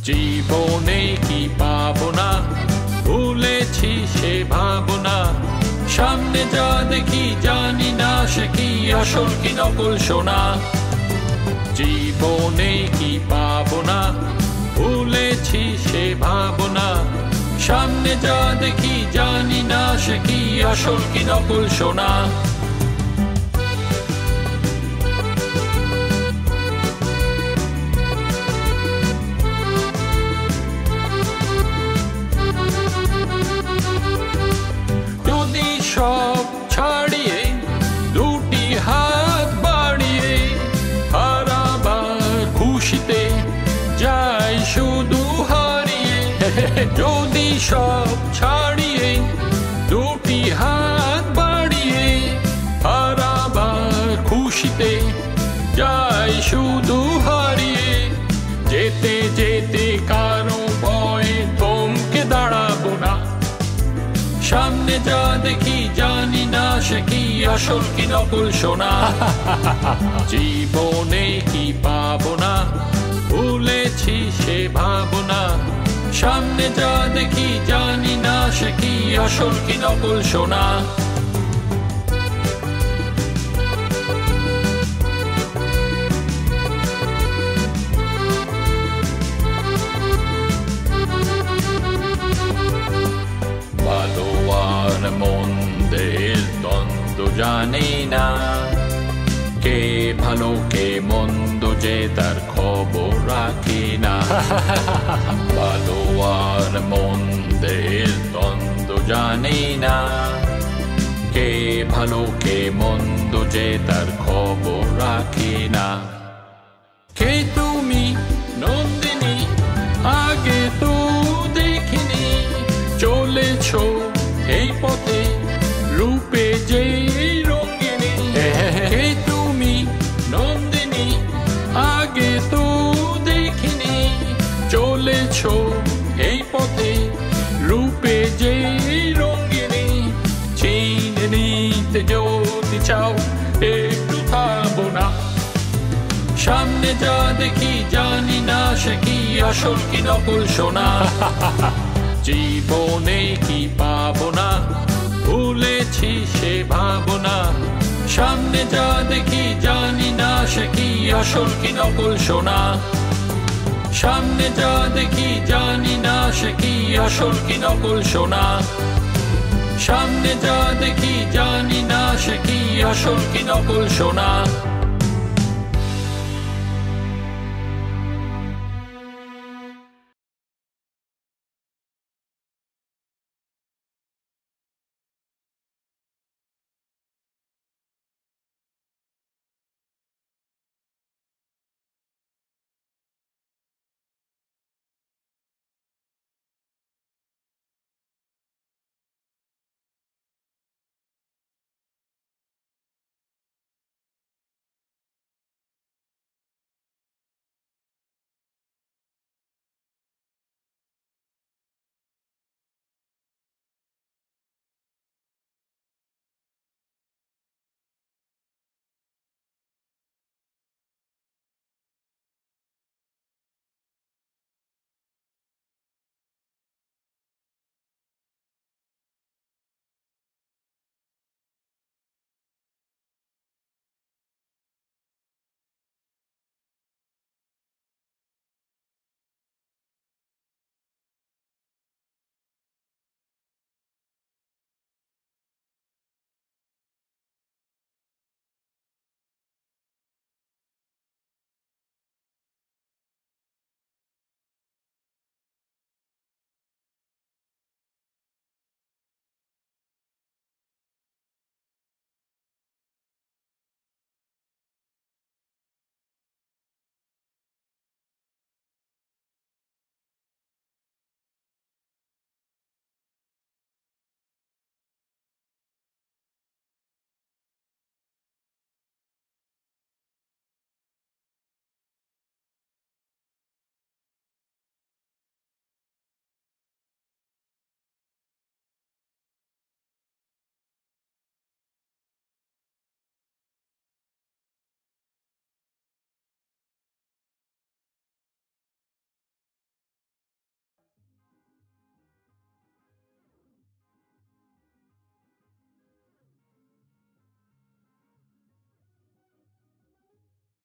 জীবনে কি পাবো না, ভুলেছি সে ভাবনা। সামনে যা দেখি জানি না সে কি আসল কি নকল সোনা। জীবনে কি পাবো না, ভুলেছি সে ভাবনা। সামনে যা দেখি জানি না সে কি আসল কি নকল সোনা। যদি সব ছাড়িয়ে দুটি হাত বাড়িয়ে হারাবার খুশিতে যাই শুধু হারিয়ে। যদি সব ছাড়িয়ে দুটি হাত বাড়িয়ে হারাবার খুশিতে যাই শুধু হারিয়ে। যেতে যেতে কারো ভয়ে থমকে দাঁড়াবো না। সামনে যা দেখি জানি না সে কি আসল কি নকল সোনা। জীবনে কি পাবো না, ভুলেছি সে ভাবনা। সামনে যা দেখি জানি না সে কি আসল কি নকল সোনা। ভালো আর মন্দের দ্বন্দ্ব জানি না, কে ভালো কে মন্দ যে তার খবর রাখি না। ভালো আর মন্দের দ্বন্দ্ব জানি না, কে ভালো কে মন্দ যে তার খবর রাখি না। কে তুমি নন্দিনী, আগে তো দেখিনি, চলেছো এই পথে রূপে যে রঙিনী। কে তুমি নন্দিনী, আগে তো দেখিনি, চলেছো এই পথে রূপে যে রঙিনী। চিনে নিতে যদি চাও একটু থামো না। সামনে যা দেখি জানি না সে কি আসল কি নকল সোনা। জীবনে কি পাবো না, ভুলেছি সে ভাবনা। সামনে যা দেখি জানি না সে কি আসল কি নকল সোনা। সামনে যা দেখি জানি না সে কি আসল কি নকল সোনা। সামনে যা দেখি জানি না সে কি আসল কি নকল সোনা।